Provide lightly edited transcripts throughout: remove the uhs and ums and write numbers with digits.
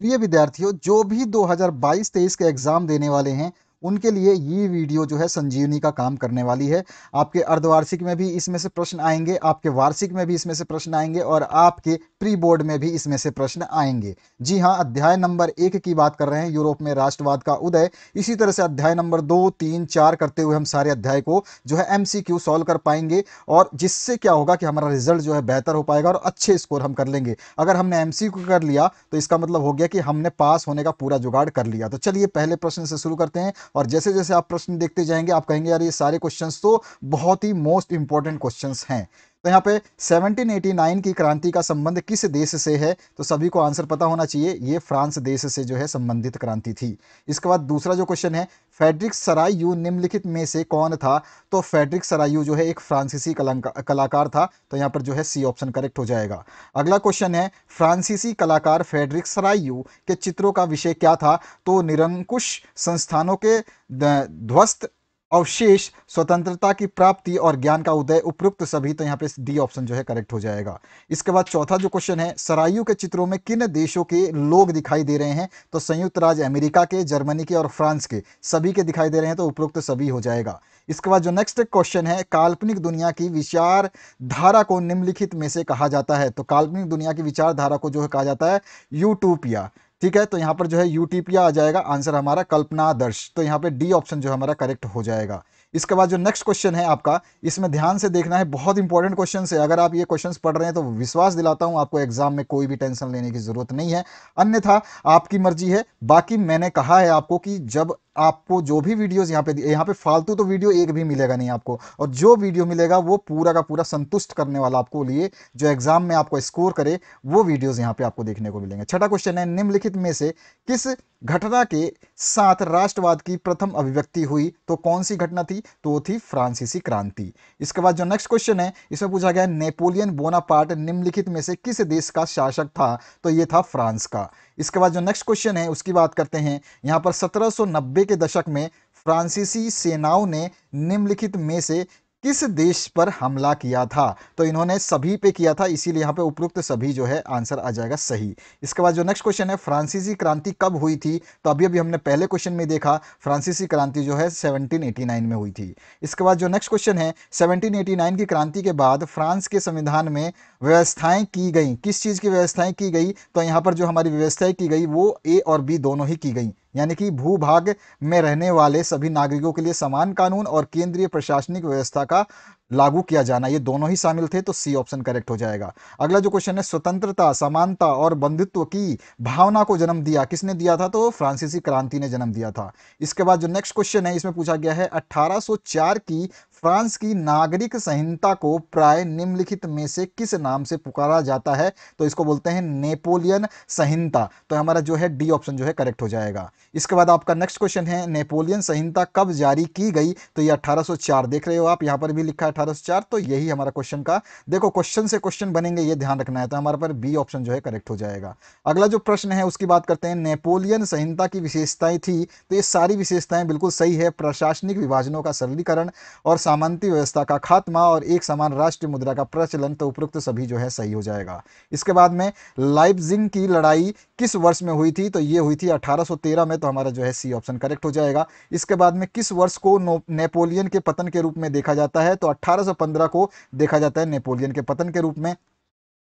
प्रिय विद्यार्थियों, जो भी 2022-23 के एग्जाम देने वाले हैं उनके लिए ये वीडियो जो है संजीवनी का काम करने वाली है। आपके अर्धवार्षिक में भी इसमें से प्रश्न आएंगे, आपके वार्षिक में भी इसमें से प्रश्न आएंगे और आपके प्री बोर्ड में भी इसमें से प्रश्न आएंगे। जी हाँ, अध्याय नंबर 1 की बात कर रहे हैं, यूरोप में राष्ट्रवाद का उदय। इसी तरह से अध्याय नंबर 2, 3, 4 करते हुए हम सारे अध्याय को जो है MCQ सॉल्व कर पाएंगे और जिससे क्या होगा कि हमारा रिजल्ट जो है बेहतर हो पाएगा और अच्छे स्कोर हम कर लेंगे। अगर हमने MCQ कर लिया तो इसका मतलब हो गया कि हमने पास होने का पूरा जुगाड़ कर लिया। तो चलिए पहले प्रश्न से शुरू करते हैं और जैसे जैसे आप प्रश्न देखते जाएंगे आप कहेंगे यार ये सारे क्वेश्चंस तो बहुत ही मोस्ट इंपॉर्टेंट क्वेश्चंस हैं। तो यहाँ पे 1789 की क्रांति का संबंध किस देश से है? तो सभी को आंसर पता होना चाहिए, ये फ्रांस देश से जो है संबंधित क्रांति थी। इसके बाद दूसरा जो क्वेश्चन है, फेडरिक सरायू निम्नलिखित में से कौन था? तो फेडरिक सरायू जो है एक फ्रांसीसी कलाकार था, तो यहाँ पर जो है सी ऑप्शन करेक्ट हो जाएगा। अगला क्वेश्चन है, फ्रांसीसी कलाकार फेडरिक सरायू के चित्रों का विषय क्या था? तो निरंकुश संस्थानों के ध्वस्त अवशेष, स्वतंत्रता की प्राप्ति और ज्ञान का उदय, उपयुक्त सभी। तो यहाँ पे डी ऑप्शन जो है करेक्ट हो जाएगा। इसके बाद चौथा जो क्वेश्चन है, सरायू के चित्रों में किन देशों के लोग दिखाई दे रहे हैं? तो संयुक्त राज्य अमेरिका के, जर्मनी के और फ्रांस के, सभी के दिखाई दे रहे हैं, तो उपयुक्त सभी हो जाएगा। इसके बाद जो नेक्स्ट क्वेश्चन है, काल्पनिक दुनिया की विचारधारा को निम्नलिखित में से कहा जाता है? तो काल्पनिक दुनिया की विचारधारा को जो है कहा जाता है यूटोपिया। ठीक है, तो यहाँ पर जो है यूटोपिया आ जाएगा आंसर हमारा, कल्पना आदर्श। तो यहाँ पे डी ऑप्शन जो हमारा करेक्ट हो जाएगा। इसके बाद जो नेक्स्ट क्वेश्चन है आपका, इसमें ध्यान से देखना है, बहुत इंपॉर्टेंट क्वेश्चन है। अगर आप ये क्वेश्चंस पढ़ रहे हैं तो विश्वास दिलाता हूं आपको एग्जाम में कोई भी टेंशन लेने की जरूरत नहीं है, अन्यथा आपकी मर्जी है। बाकी मैंने कहा है आपको कि जब आपको जो भी वीडियोस यहाँ पे फालतू तो वीडियो एक भी मिलेगा नहीं आपको, और जो वीडियो मिलेगा वो पूरा का पूरा संतुष्ट करने वाला आपको लिए, जो एग्जाम में आपको स्कोर करे, वो वीडियोस यहाँ पे आपको देखने को मिलेंगे। छठा क्वेश्चन है, निम्नलिखित में से किस घटना के साथ राष्ट्रवाद की प्रथम अभिव्यक्ति हुई? तो कौन सी घटना थी? तो वो थी फ्रांसीसी क्रांति। इसके बाद जो नेक्स्ट क्वेश्चन है, इसमें पूछा गया नेपोलियन बोनापार्ट निम्नलिखित में से किस देश का शासक था? तो ये था फ्रांस का। इसके बाद जो नेक्स्ट क्वेश्चन है उसकी बात करते हैं। यहां पर 1790 के दशक में फ्रांसीसी सेनाओं ने निम्नलिखित में से किस देश पर हमला किया था? तो इन्होंने सभी पे किया था, इसीलिए यहाँ पे उपयुक्त सभी जो है आंसर आ जाएगा सही। इसके बाद जो नेक्स्ट क्वेश्चन है, फ्रांसीसी क्रांति कब हुई थी? तो अभी अभी हमने पहले क्वेश्चन में देखा, फ्रांसीसी क्रांति जो है 1789 में हुई थी। इसके बाद जो नेक्स्ट क्वेश्चन है, 1789 की क्रांति के बाद फ्रांस के संविधान में व्यवस्थाएं की गई, किस चीज की व्यवस्थाएं की गई? तो यहाँ पर जो हमारी व्यवस्थाएं की गई वो ए और बी दोनों ही की गई, यानी कि भूभाग में रहने वाले सभी नागरिकों के लिए समान कानून और केंद्रीय प्रशासनिक व्यवस्था का लागू किया जाना, ये दोनों ही शामिल थे। तो सी ऑप्शन करेक्ट हो जाएगा। अगला जो क्वेश्चन है, स्वतंत्रता, समानता और बंधुत्व की भावना को जन्म दिया, किसने दिया था? तो फ्रांसीसी क्रांति ने जन्म दिया था। इसके बाद जो नेक्स्ट क्वेश्चन है, इसमें पूछा गया है 1804 की फ्रांस की नागरिक संहिता को प्राय निम्नलिखित में से किस नाम से पुकारा जाता है? तो इसको बोलते हैं नेपोलियन संहिता। तो हमारा जो है डी ऑप्शन जो है करेक्ट हो जाएगा। इसके बाद आपका नेक्स्ट क्वेश्चन है, नेपोलियन संहिता कब जारी की गई? तो ये 1804, देख रहे हो आप यहाँ पर भी लिखा है 1804, तो यही हमारा क्वेश्चन का, देखो क्वेश्चन से क्वेश्चन बनेंगे ये ध्यान रखना है। तो हमारे पर बी ऑप्शन जो है करेक्ट हो जाएगा। अगला जो प्रश्न है उसकी बात करते हैं, नेपोलियन संहिता की विशेषताएं थी। तो ये सारी विशेषताएं बिल्कुल सही है, प्रशासनिक विभाजनों का सरलीकरण और सामंती व्यवस्था का खात्मा और एक समान राष्ट्रीय मुद्रा का प्रचलन। तो उपयुक्त सभी जो है सही हो जाएगा। इसके बाद में लाइप्जिग की लड़ाई किस वर्ष में हुई थी? तो ये हुई थी 1813 में। तो हमारा जो है सी ऑप्शन करेक्ट हो जाएगा। इसके बाद में किस वर्ष को नेपोलियन के पतन के रूप में देखा जाता है? तो 1815 को देखा जाता है नेपोलियन के पतन के रूप में।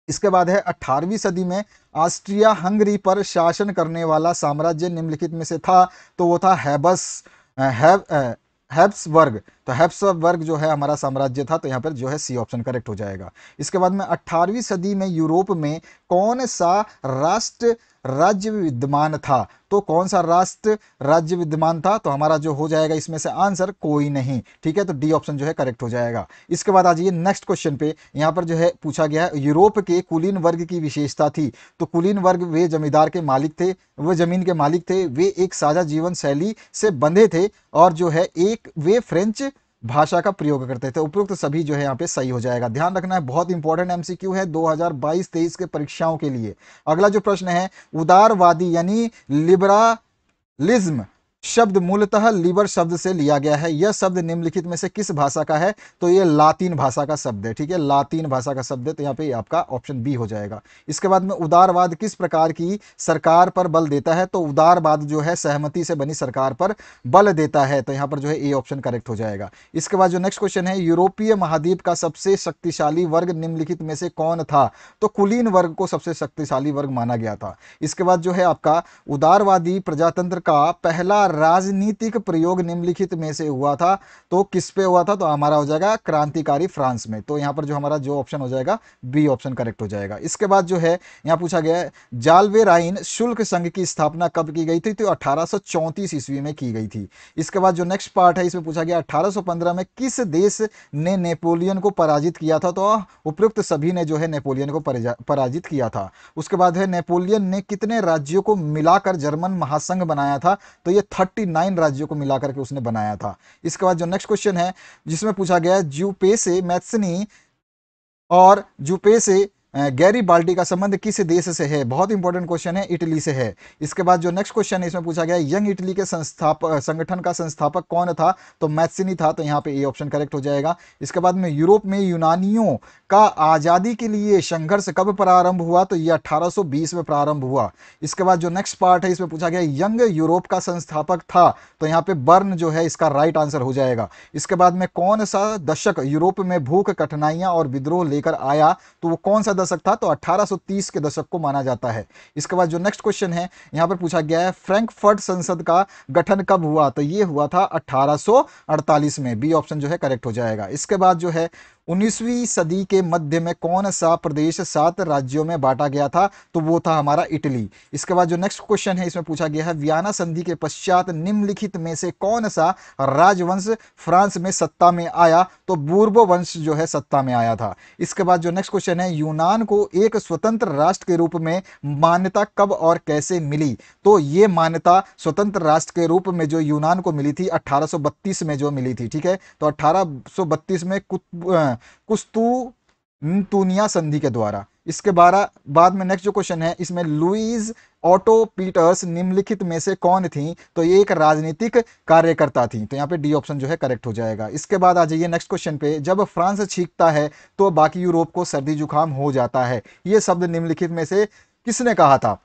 इसके बाद है 18वीं सदी में ऑस्ट्रिया हंगरी पर शासन करने वाला साम्राज्य निम्नलिखित में से था? तो वो था हैब्सबर्ग। तो हैब्सबर्ग जो है हमारा साम्राज्य था। तो यहाँ पर जो है सी ऑप्शन करेक्ट हो जाएगा। इसके बाद में 18वीं सदी में यूरोप में कौन सा राष्ट्र राज्य विद्यमान था? तो कौन सा राष्ट्र राज्य विद्यमान था? तो हमारा जो हो जाएगा इसमें से आंसर कोई नहीं। ठीक है, तो डी ऑप्शन जो है करेक्ट हो जाएगा। इसके बाद आ जाइए नेक्स्ट क्वेश्चन पे। यहाँ पर जो है पूछा गया है, यूरोप के कुलीन वर्ग की विशेषता थी। तो कुलीन वर्ग वे जमींदार के मालिक थे, वे जमीन के मालिक थे, वे एक साझा जीवन शैली से बंधे थे और जो है एक वे फ्रेंच भाषा का प्रयोग करते थे। उपयुक्त सभी जो है यहाँ पे सही हो जाएगा। ध्यान रखना है, बहुत इंपॉर्टेंट MCQ है 2022-23 के परीक्षाओं के लिए। अगला जो प्रश्न है, उदारवादी यानी लिबरलिज्म शब्द मूलतः लीबर शब्द से लिया गया है। यह शब्द निम्नलिखित में से किस भाषा का है? तो ये लातीन भाषा का शब्द है। ठीक है, लातीन भाषा का शब्द है, तो यहाँ पे आपका ऑप्शन बी हो जाएगा। इसके बाद में उदारवाद किस प्रकार की सरकार पर बल देता है? तो उदारवाद जो है सहमति से बनी सरकार पर बल देता है, तो यहाँ पर जो है ए ऑप्शन करेक्ट हो जाएगा। इसके बाद जो नेक्स्ट क्वेश्चन है, यूरोपीय महाद्वीप का सबसे शक्तिशाली वर्ग निम्नलिखित में से कौन था? तो कुलीन वर्ग को सबसे शक्तिशाली वर्ग माना गया था। इसके बाद जो है आपका उदारवादी प्रजातंत्र का पहला राजनीतिक प्रयोग निम्नलिखित में से हुआ था, तो किस पे हुआ था? तो हमारा हो जाएगा क्रांतिकारी फ्रांस में। तो यहां पर जो हमारा जो ऑप्शन हो जाएगा बी ऑप्शन करेक्ट हो जाएगा। इसके बाद जो है यहां पूछा गया है जाल्वेराइन शुल्क संघ की स्थापना कब की गई थी? तो 1834 ईस्वी में की गई थी। इसके बाद जो नेक्स्ट पार्ट है इसमें पूछा गया 1815 में किस देश ने नेपोलियन को पराजित किया था? तो उपयुक्त सभी ने जो है नेपोलियन को पराजित किया था। उसके बाद है नेपोलियन ने कितने राज्यों को मिलाकर जर्मन महासंघ बनाया था? तो ये 39 राज्यों को मिलाकर के उसने बनाया था। इसके बाद जो नेक्स्ट क्वेश्चन है जिसमें पूछा गया है जूपेसे मैथ्सनी और जूपेसे गैरीबाल्डी का संबंध किस देश से है? बहुत इंपॉर्टेंट क्वेश्चन है, इटली से है। इसके बाद जो नेक्स्ट क्वेश्चन है इसमें पूछा गया यंग इटली के संगठन का संस्थापक कौन था? तो मैथ्सनी था, तो यहाँ पे ए ऑप्शन करेक्ट हो जाएगा। इसके बाद में यूरोप में यूनानियों का आज़ादी के लिए संघर्ष कब प्रारंभ हुआ? तो ये 1820 में प्रारंभ हुआ। इसके बाद जो नेक्स्ट पार्ट है इसमें पूछा गया यंग यूरोप का संस्थापक था, तो यहाँ पे बर्न जो है इसका राइट आंसर हो जाएगा। इसके बाद में कौन सा दशक यूरोप में भूख, कठिनाइयां और विद्रोह लेकर आया? तो वो कौन सा दशक था? तो 1830 के दशक को माना जाता है। इसके बाद जो नेक्स्ट क्वेश्चन है यहां पर पूछा गया है फ्रैंकफर्ट संसद का गठन कब हुआ? तो ये हुआ था 1848 में। बी ऑप्शन जो है करेक्ट हो जाएगा। इसके बाद जो है 19वीं सदी के मध्य में कौन सा प्रदेश 7 राज्यों में बांटा गया था? तो वो था हमारा इटली। इसके बाद जो नेक्स्ट क्वेश्चन है इसमें पूछा गया है वियना संधि के पश्चात निम्नलिखित में से कौन सा राजवंश फ्रांस में सत्ता में आया? तो बूर्बो वंश जो है सत्ता में आया था। इसके बाद जो नेक्स्ट क्वेश्चन है यूनान को एक स्वतंत्र राष्ट्र के रूप में मान्यता कब और कैसे मिली? तो ये मान्यता स्वतंत्र राष्ट्र के रूप में जो यूनान को मिली थी 1832 में जो मिली थी। ठीक है, तो 1832 में कुस्तुनतुनिया संधि के द्वारा। इसके बाद में नेक्स्ट जो क्वेश्चन है इसमें लुईज ऑटो पीटर्स निम्नलिखित में से कौन थी? तो ये एक राजनीतिक कार्यकर्ता थी, तो यहाँ पे डी ऑप्शन जो है करेक्ट हो जाएगा। इसके बाद आ जाइए नेक्स्ट क्वेश्चन पे, जब फ्रांस छींकता है तो बाकी यूरोप को सर्दी जुकाम हो जाता है, ये शब्द निम्नलिखित में से किसने कहा था?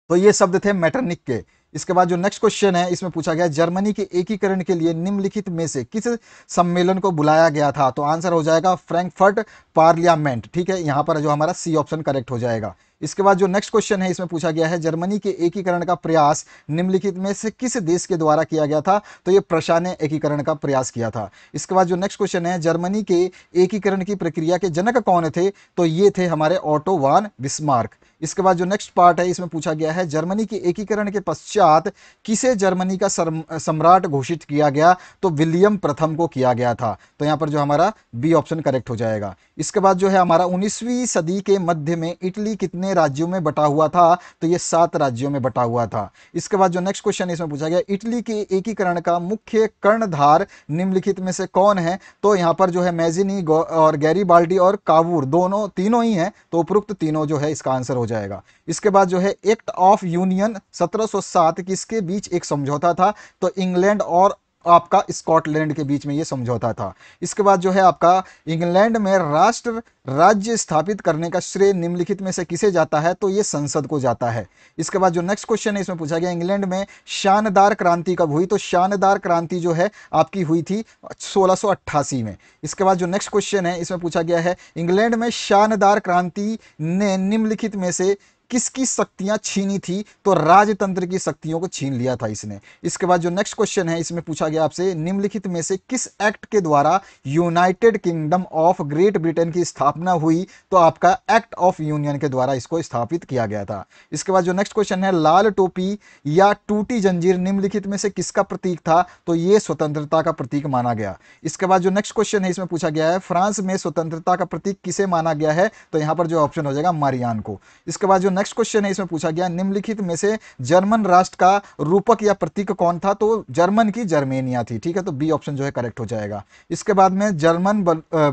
तो ये शब्द थे मेटरनिक के। इसके बाद जो नेक्स्ट क्वेश्चन है इसमें पूछा गया जर्मनी के एकीकरण के लिए निम्नलिखित में से किस सम्मेलन को बुलाया गया था? तो आंसर हो जाएगा फ्रैंकफर्ट पार्लियामेंट। ठीक है, यहां पर जो हमारा सी ऑप्शन करेक्ट हो जाएगा। इसके बाद जो नेक्स्ट क्वेश्चन है इसमें पूछा गया है जर्मनी के एकीकरण का प्रयास निम्नलिखित में से किस देश के द्वारा किया गया था? तो ये प्रशा ने एकीकरण का प्रयास किया था। इसके बाद जो नेक्स्ट क्वेश्चन है जर्मनी के एकीकरण की प्रक्रिया के जनक कौन थे? तो ये थे हमारे ऑटो वान बिस्मार्क। इसके बाद जो नेक्स्ट पार्ट है इसमें पूछा गया है जर्मनी के एकीकरण के पश्चात किसे जर्मनी का सम्राट घोषित किया गया? तो विलियम प्रथम को किया गया था, तो यहां पर जो हमारा बी ऑप्शन करेक्ट हो जाएगा। इसके बाद जो है हमारा 19वीं सदी के मध्य में इटली कितने राज्यों में बटा हुआ था? तो ये 7 राज्यों में बटा हुआ था। इसके बाद जो नेक्स्ट क्वेश्चन इसमें पूछा गया इटली के एकीकरण का मुख्य कर्णधार निम्नलिखित में से कौन है? तो यहाँ पर जो है मैजिनी और गैरीबाल्डी और कावूर तीनों ही हैं, तो उपरोक्त तीनों जो है इसका आंसर हो जाएगा। इसके बाद जो है एक्ट ऑफ यूनियन 1707 किसके बीच एक समझौता था? तो इंग्लैंड और आपका स्कॉटलैंड के बीच में ये समझौता था। इसके बाद जो है आपका इंग्लैंड में राष्ट्र राज्य स्थापित करने का श्रेय निम्नलिखित में से किसे जाता है? तो ये संसद को जाता है। इसके बाद जो नेक्स्ट क्वेश्चन है इसमें पूछा गया इंग्लैंड में शानदार क्रांति कब हुई? तो शानदार क्रांति जो है आपकी हुई थी 1688 में। इसके बाद जो नेक्स्ट क्वेश्चन है इसमें पूछा गया है इंग्लैंड में शानदार क्रांति ने निम्नलिखित में से किसकी शक्तियां छीनी थी? तो राजतंत्र की शक्तियों को छीन लिया था इसने। इसके बाद जो नेक्स्ट क्वेश्चन है इसमें पूछा गया आपसे निम्नलिखित में से किस एक्ट के द्वारा United kingdom of great Britain की स्थापना हुई? तो आपका एक्ट ऑफ यूनियन के द्वारा इसको स्थापित किया गया था। इसके बाद जो नेक्स्ट क्वेश्चन है लाल टोपी या टूटी जंजीर निम्नलिखित में से किसका प्रतीक था? तो ये स्वतंत्रता का प्रतीक माना गया। इसके बाद जो नेक्स्ट क्वेश्चन है इसमें पूछा गया है फ्रांस में स्वतंत्रता का प्रतीक किसे माना गया है? तो यहां पर जो ऑप्शन हो जाएगा मारियान को। इसके बाद जो नेक्स्ट क्वेश्चन है इसमें पूछा गया निम्नलिखित में से जर्मन राष्ट्र का रूपक या प्रतीक कौन था, तो जर्मन की जर्मेनिया थी, ठीक है, तो बी ऑप्शन जो है करेक्ट हो जाएगा। इसके बाद में जर्मन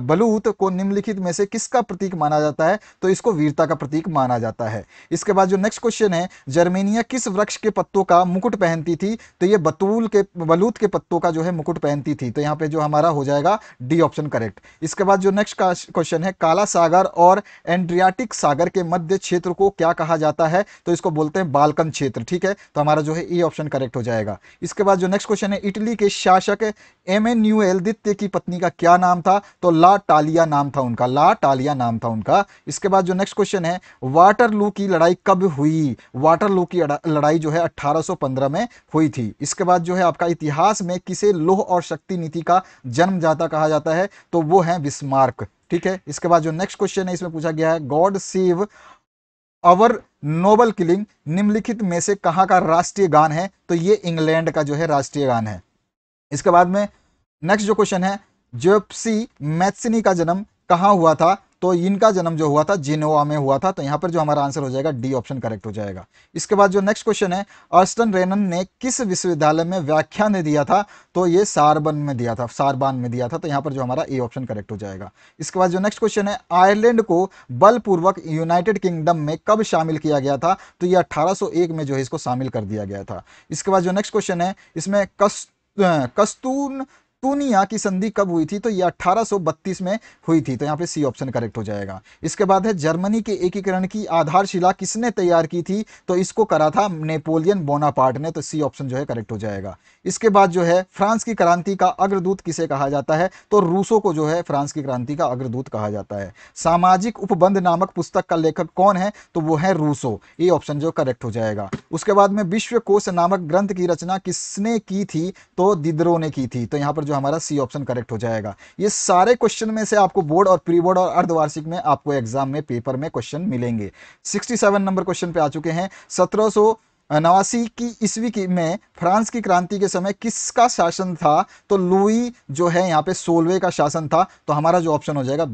बलूत को निम्नलिखित में से किसका प्रतीक माना जाता है, तो इसको वीरता का प्रतीक माना जाता है। इसके बाद जो नेक्स्ट क्वेश्चन है जर्मेनिया किस वृक्ष के पत्तों का मुकुट पहनती थी, तो ये बलूत के पत्तों का जो है मुकुट पहनती थी, तो यहाँ पे जो हमारा हो जाएगा डी ऑप्शन करेक्ट। इसके बाद जो नेक्स्ट क्वेश्चन है काला सागर और एड्रियाटिक सागर के मध्य क्षेत्र को क्या कहा जाता है, तो इसको बोलते हैं बाल्कन क्षेत्र, ठीक है, तो हमारा जो है ए ऑप्शन करेक्ट हो जाएगा। इसके बाद जो नेक्स्ट क्वेश्चन है इटली के शासक एमेन्युएल द्वितीय की पत्नी का क्या नाम था, तो ला टालिया नाम था उनका, ला टालिया नाम था उनका। इसके बाद जो नेक्स्ट क्वेश्चन है वाटरलू की लड़ाई कब हुई, वाटरलू की लड़ाई जो है 1815 में हुई थी। इसके बाद जो है आपका इतिहास में किसे लौह और शक्ति नीति का जन्मदाता कहा जाता है, तो वो है बिस्मार्क, ठीक है। इसके बाद जो नेक्स्ट क्वेश्चन है इसमें पूछा गया है God save our noble killing निम्नलिखित में से कहां का राष्ट्रीय गान है, तो ये इंग्लैंड का जो है राष्ट्रीय गान है। इसके बाद में नेक्स्ट जो क्वेश्चन है जियोप्सी मैथ्सिनी का जन्म कहां हुआ था, तो इनका जन्म जो हुआ था जिनोवा में हुआ था, तो यहां पर जो हमारा आंसर हो जाएगा डी ऑप्शन करेक्ट हो जाएगा। इसके बाद जो नेक्स्ट क्वेश्चन है अर्स्टन रेनन ने किस विश्वविद्यालय में व्याख्यान दिया था, तो ये सारबन में दिया था, सारबान में दिया था, तो यहां पर जो हमारा ए ऑप्शन करेक्ट हो जाएगा। इसके बाद जो नेक्स्ट क्वेश्चन है आयरलैंड को बलपूर्वक यूनाइटेड किंगडम में कब शामिल किया गया था, तो ये 1801 में जो है इसको शामिल कर दिया गया था। इसके बाद जो नेक्स्ट क्वेश्चन है इसमें कस्तून पूनिया की संधि कब हुई थी, तो ये 1832 में हुई थी, तो यहाँ पे सी ऑप्शन करेक्ट हो जाएगा। इसके बाद है जर्मनी के एकीकरण की आधारशिला किसने तैयार की थी, तो इसको करा था नेपोलियन बोनापार्ट ने, तो सी ऑप्शन जो है करेक्ट हो जाएगा। इसके बाद जो है फ्रांस की क्रांति का अग्रदूत किसे कहा जाता है, तो रूसो को जो है फ्रांस की क्रांति का अग्रदूत कहा जाता है। सामाजिक उपबंध नामक पुस्तक का लेखक कौन है, तो वो है रूसो, ये ऑप्शन जो करेक्ट हो जाएगा। उसके बाद में विश्वकोश नामक ग्रंथ की रचना किसने की थी, तो दिदरो ने की थी, तो यहाँ पर जो हमारा सी ऑप्शन करेक्ट हो जाएगा। ये सारे क्वेश्चन में से आपको बोर्ड और प्री बोर्ड और अर्धवार्षिक में आपको एग्जाम में पेपर में क्वेश्चन मिलेंगे। 67 नंबर क्वेश्चन पे आ चुके हैं। 1789 की ईस्वी की में फ्रांस की क्रांति के समय किसका शासन था, तो लुई जो है यहाँ पे 16वें का शासन था, तो हमारा जो ऑप्शन हो जाएगा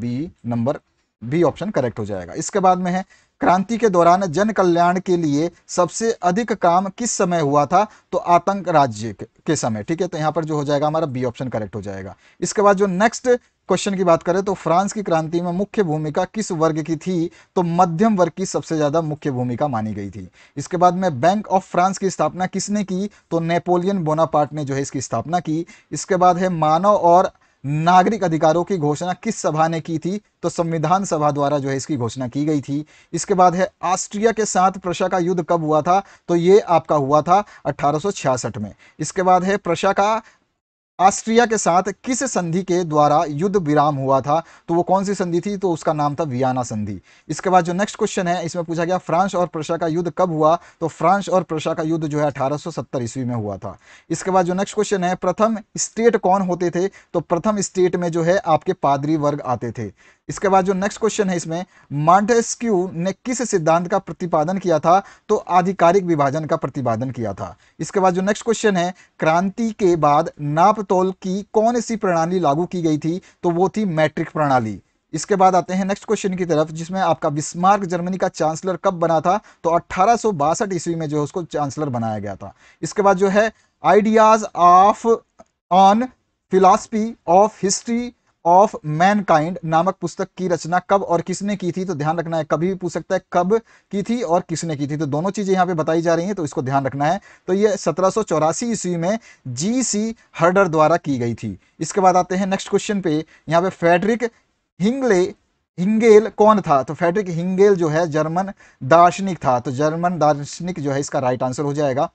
बी ऑप्शन करेक्ट हो जाएगा। इसके बाद में है क्रांति के दौरान जन कल्याण के लिए सबसे अधिक काम किस समय हुआ था, तो आतंक राज्य के समय, ठीक है, तो यहां पर जो हो जाएगा हमारा बी ऑप्शन करेक्ट हो जाएगा। इसके बाद जो नेक्स्ट क्वेश्चन की बात करें तो फ्रांस की क्रांति में मुख्य भूमिका किस वर्ग की थी, तो मध्यम वर्ग की सबसे ज्यादा मुख्य भूमिका मानी गई थी। इसके बाद में बैंक ऑफ फ्रांस की स्थापना किसने की, तो नेपोलियन बोनापार्ट ने जो है इसकी स्थापना की। इसके बाद है मानव और नागरिक अधिकारों की घोषणा किस सभा ने की थी, तो संविधान सभा द्वारा जो है इसकी घोषणा की गई थी। इसके बाद है ऑस्ट्रिया के साथ प्रशा का युद्ध कब हुआ था, तो ये आपका हुआ था 1866 में। इसके बाद है प्रशा का ऑस्ट्रिया के साथ किस संधि के द्वारा युद्ध विराम हुआ था, तो वो कौन सी संधि थी, तो उसका नाम था वियना संधि। इसके बाद जो नेक्स्ट क्वेश्चन है इसमें पूछा गया फ्रांस और प्रशा का युद्ध कब हुआ, तो फ्रांस और प्रशा का युद्ध जो है 1870 ईस्वी में हुआ था। इसके बाद जो नेक्स्ट क्वेश्चन है प्रथम स्टेट कौन होते थे, तो प्रथम स्टेट में जो है आपके पादरी वर्ग आते थे। इसके बाद जो नेक्स्ट क्वेश्चन है इसमें मॉन्टेस्क्यू ने किस सिद्धांत का प्रतिपादन किया था, तो आधिकारिक विभाजन का प्रतिपादन किया था। इसके बाद जो नेक्स्ट क्वेश्चन है क्रांति के बाद नापतोल की कौन सी प्रणाली लागू की गई थी, तो वो थी मैट्रिक प्रणाली। इसके बाद आते हैं नेक्स्ट क्वेश्चन की तरफ जिसमें आपका बिस्मार्क जर्मनी का चांसलर कब बना था, तो 1862 ईस्वी में जो है उसको चांसलर बनाया गया था। इसके बाद जो है ideas of on philosophy of history of Mankind नामक पुस्तक की रचना कब और किसने की थी, तो ध्यान रखना है, कभी भी पूछ सकता है कब की थी और किसने की थी, तो दोनों चीजें यहां पे बताई जा रही हैं, तो इसको ध्यान रखना है। तो ये 1784 ईस्वी में जी.सी. हर्डर द्वारा की गई थी। इसके बाद आते हैं नेक्स्ट क्वेश्चन पे, यहाँ पे फेडरिक हिंगेल कौन था, तो फेडरिक हिंगेल जो है जर्मन दार्शनिक था, तो जर्मन दार्शनिक जो है इसका राइट आंसर हो जाएगा।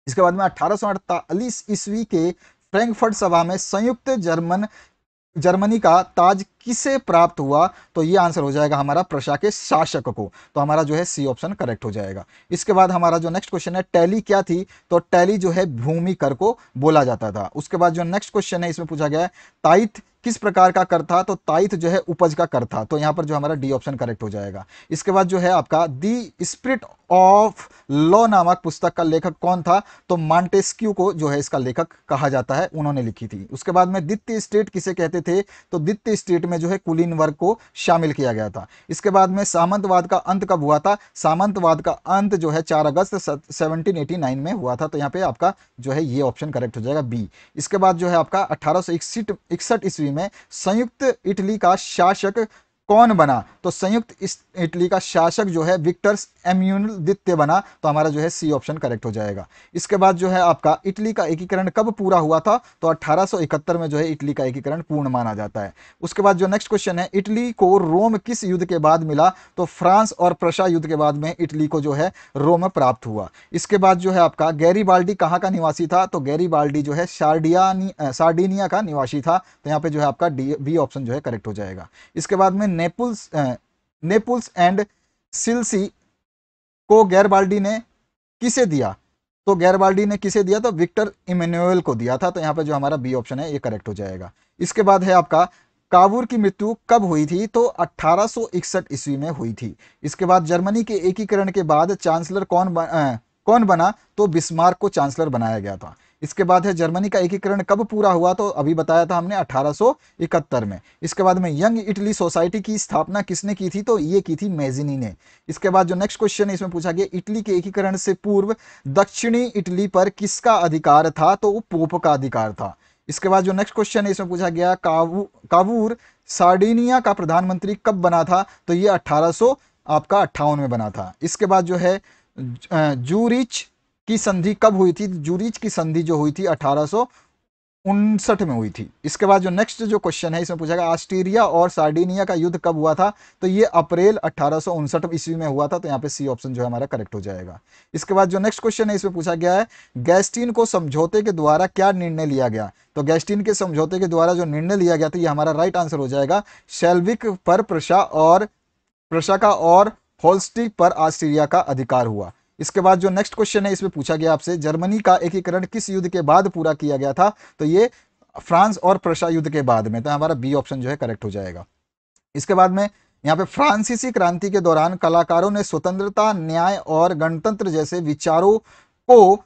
इसके बाद में 1848 ईस्वी के फ्रैंकफर्ट सभा में संयुक्त जर्मनी का ताज किसे प्राप्त हुआ, तो ये आंसर हो जाएगा हमारा प्रशा के शासक को, तो हमारा जो है सी ऑप्शन करेक्ट हो जाएगा। इसके बाद हमारा जो नेक्स्ट क्वेश्चन है टैली क्या थी, तो टैली जो है भूमि कर को बोला जाता था। उसके बाद जो नेक्स्ट क्वेश्चन है इसमें पूछा गया है ताइथ किस प्रकार का कर था, तो ताइथ जो है उपज का कर था, तो यहां पर जो हमारा डी ऑप्शन करेक्ट हो जाएगा। इसके बाद जो है आपका दी स्पिरिट ऑफ लॉ नामक पुस्तक का लेखक कौन था, तो मॉन्टेस्क्यू को जो है इसका लेखक कहा जाता है, उन्होंने लिखी थी। उसके बाद में द्वितीय स्टेट किसे कहते थे, तो द्वितीय स्टेट में जो है कुलीन वर्ग को शामिल किया गया था। इसके बाद में सामंतवाद का अंत कब हुआ था? सामंतवाद का अंत जो है 4 अगस्त 1789 में हुआ था। तो यहाँ पे आपका जो है ये ऑप्शन करेक्ट हो जाएगा बी। इसके बाद जो है आपका 1861 ईस्वी में संयुक्त इटली का शासक कौन बना? तो संयुक्त इटली का शासक जो है विक्टर एम्यूनल द्वितीय बना। तो हमारा जो है सी ऑप्शन करेक्ट हो जाएगा। इसके बाद जो है आपका इटली का एकीकरण कब पूरा हुआ था? तो 1871 में जो है इटली का एकीकरण पूर्ण माना जाता है। उसके बाद जो नेक्स्ट क्वेश्चन है, इटली को रोम किस युद्ध के बाद मिला? तो फ्रांस और प्रशा युद्ध के बाद में इटली को जो है रोम प्राप्त हुआ। इसके बाद जो है आपका गैरीबाल्डी कहाँ का निवासी था? तो गैरीबाल्डी जो है सार्डिनिया का निवासी था। तो यहाँ पे जो है आपका बी ऑप्शन जो है करेक्ट हो जाएगा। इसके बाद में नेपुल्स एंड सिलसी को गैरिबाल्डी ने किसे दिया? तो गैरिबाल्डी ने किसे दिया? तो विक्टर इमैनुअल को दिया था। तो यहाँ पे जो हमारा बी ऑप्शन है ये करेक्ट हो जाएगा। इसके बाद है आपका कावूर की मृत्यु कब हुई थी? तो 1861 ईस्वी में हुई थी। इसके बाद जर्मनी के एकीकरण के बाद चांसलर कौन बना? तो बिस्मार्क को चांसलर बनाया गया था। इसके बाद है जर्मनी का एकीकरण कब पूरा हुआ? तो अभी बताया था हमने 1871 में। इसके बाद में यंग इटली सोसाइटी की स्थापना किसने की थी? तो ये की थी मैजिनी ने। इसके बाद जो नेक्स्ट क्वेश्चन है इसमें पूछा गया इटली के एकीकरण से पूर्व दक्षिणी इटली पर किसका अधिकार था? तो वो पोप का अधिकार था। इसके बाद जो नेक्स्ट क्वेश्चन है इसमें पूछा गया कावूर सार्डिनिया का प्रधानमंत्री कब बना था? तो ये 1858 में बना था। इसके बाद जो है जूरिच की संधि कब हुई थी? जूरिच की संधि जो हुई थी 1859 में हुई थी। इसके बाद जो नेक्स्ट जो क्वेश्चन है इसमें पूछा गया ऑस्ट्रिया और सार्डिनिया का युद्ध कब हुआ था? तो ये अप्रैल 1859 ईस्वी में हुआ था। तो यहाँ पे सी ऑप्शन जो है हमारा करेक्ट हो जाएगा। इसके बाद जो नेक्स्ट क्वेश्चन है इसमें पूछा गया है गैस्टिन को समझौते के द्वारा क्या निर्णय लिया गया? तो गैस्टिन के समझौते के द्वारा जो निर्णय लिया गया था ये हमारा राइट आंसर हो जाएगा। शेल्विक पर प्रशा का और होल्स्टिक पर ऑस्ट्रिया का अधिकार हुआ। इसके बाद जो नेक्स्ट क्वेश्चन है इसमें पूछा गया आपसे जर्मनी का एकीकरण किस युद्ध के बाद पूरा किया गया था? तो ये फ्रांस और प्रशा युद्ध के बाद में। तो हमारा बी ऑप्शन जो है करेक्ट हो जाएगा। इसके बाद में यहाँ पे फ्रांसीसी क्रांति के दौरान कलाकारों ने स्वतंत्रता, न्याय और गणतंत्र जैसे विचारों को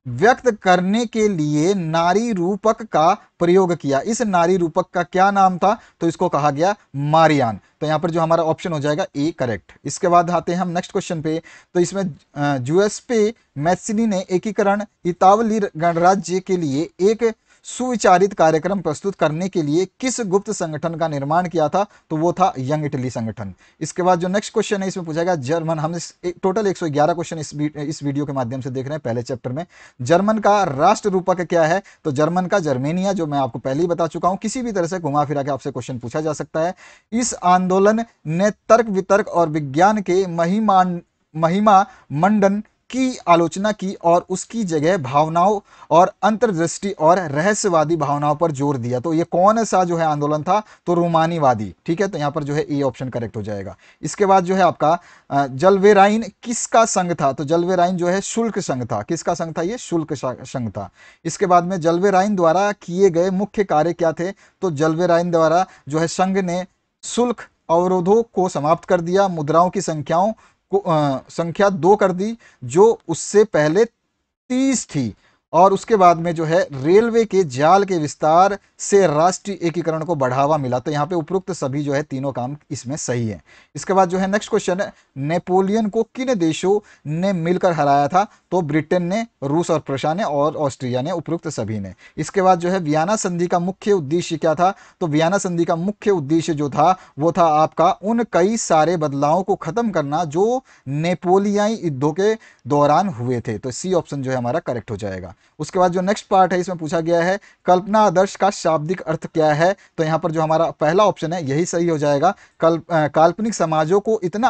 व्यक्त करने के लिए नारी रूपक का प्रयोग किया। इस नारी रूपक का क्या नाम था? तो इसको कहा गया मारियान। तो यहाँ पर जो हमारा ऑप्शन हो जाएगा ए करेक्ट। इसके बाद आते हैं हम नेक्स्ट क्वेश्चन पे। तो इसमें जुएस्पे मैत्सिनी ने एकीकरण इतावली गणराज्य के लिए एक सुविचारित कार्यक्रम प्रस्तुत करने के लिए किस गुप्त संगठन का निर्माण किया था? तो वो था यंग इटली संगठन। इसके बाद जो नेक्स्ट क्वेश्चन है इसमें पूछा गया जर्मन, हम टोटल 111 क्वेश्चन इस वीडियो के माध्यम से देख रहे हैं पहले चैप्टर में। जर्मन का राष्ट्र रूपक क्या है? तो जर्मन का जर्मेनिया, जो मैं आपको पहले ही बता चुका हूं। किसी भी तरह से घुमा फिरा के आपसे क्वेश्चन पूछा जा सकता है। इस आंदोलन ने तर्क वितर्क और विज्ञान के महिमा मंडन की आलोचना की और उसकी जगह भावनाओं और अंतर्दृष्टि और रहस्यवादी भावनाओं पर जोर दिया। तो ये कौन सा जो है आंदोलन था? तो रोमानीवादी। ठीक है, तो यहां पर जो है ए ऑप्शन करेक्ट हो जाएगा। इसके बाद जो है आपका जलवेराइन किसका संघ था? तो जलवेराइन जो है शुल्क संघ था। किसका संघ था? ये शुल्क संघ था। इसके बाद में जलवेराइन द्वारा किए गए मुख्य कार्य क्या थे? तो जलवेराइन द्वारा जो है संघ ने शुल्क अवरोधों को समाप्त कर दिया, मुद्राओं की संख्या 2 कर दी जो उससे पहले 30 थी, और उसके बाद में जो है रेलवे के जाल के विस्तार से राष्ट्रीय एकीकरण को बढ़ावा मिला। तो यहाँ पे उपरोक्त सभी जो है तीनों काम इसमें सही है। इसके बाद जो है नेक्स्ट क्वेश्चन है नेपोलियन को किन देशों ने मिलकर हराया था? तो ब्रिटेन ने, रूस और प्रशा ने और ऑस्ट्रिया ने, उपरोक्त सभी ने। इसके बाद जो है वियना संधि का मुख्य उद्देश्य क्या था? तो वियना संधि का मुख्य उद्देश्य जो था वो था आपका उन कई सारे बदलावों को खत्म करना जो नेपोलियाई युद्धों के दौरान हुए थे। तो सी ऑप्शन जो है हमारा करेक्ट हो जाएगा। उसके बाद जो नेक्स्ट पार्ट है इसमें पूछा गया है कल्पना आदर्श का शाब्दिक अर्थ क्या है? तो यहाँ पर जो हमारा पहला ऑप्शन है यही सही हो जाएगा। काल्पनिक समाजों को इतना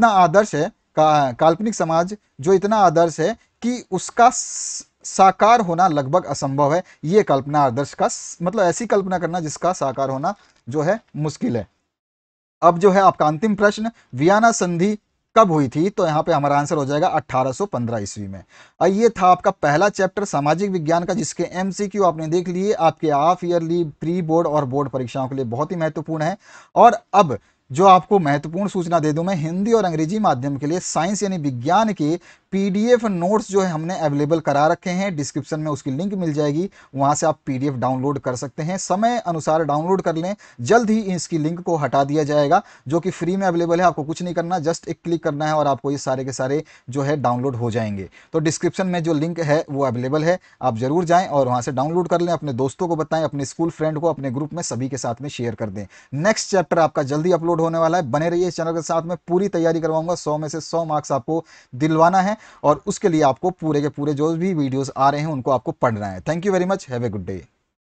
आदर्श है, काल्पनिक समाज जो इतना आदर्श है कि उसका साकार होना लगभग असंभव है। ये कल्पना आदर्श का मतलब ऐसी कल्पना करना जिसका साकार होना जो है मुश्किल है। अब जो है आपका अंतिम प्रश्न, वियना संधि कब हुई थी? तो यहाँ पे हमारा आंसर हो जाएगा 1815 ईस्वी में। और ये था आपका पहला चैप्टर सामाजिक विज्ञान का, जिसके एमसीक्यू आपने देख लिए। आपके हाफ ईयरली, प्री बोर्ड और बोर्ड परीक्षाओं के लिए बहुत ही महत्वपूर्ण है। और अब जो आपको महत्वपूर्ण सूचना दे दूं मैं, हिंदी और अंग्रेजी माध्यम के लिए साइंस यानी विज्ञान के पीडीएफ नोट्स जो है हमने अवेलेबल करा रखे हैं, डिस्क्रिप्शन में उसकी लिंक मिल जाएगी, वहां से आप पीडीएफ डाउनलोड कर सकते हैं। समय अनुसार डाउनलोड कर लें, जल्द ही इसकी लिंक को हटा दिया जाएगा, जो कि फ्री में अवेलेबल है। आपको कुछ नहीं करना, जस्ट एक क्लिक करना है और आपको ये सारे के सारे जो है डाउनलोड हो जाएंगे। तो डिस्क्रिप्शन में जो लिंक है वो अवेलेबल है, आप जरूर जाएं और वहां से डाउनलोड कर लें, अपने दोस्तों को बताएं, अपने स्कूल फ्रेंड को, अपने ग्रुप में सभी के साथ में शेयर कर दें। नेक्स्ट चैप्टर आपका जल्दी अपलोड होने वाला है, बने रहिए इस चैनल के साथ में। पूरी तैयारी करवाऊंगा, 100 में से 100 मार्क्स आपको दिलवाना है और उसके लिए आपको पूरे के पूरे जो भी वीडियोस आ रहे हैं उनको आपको पढ़ना है। Thank you very much, have a good day.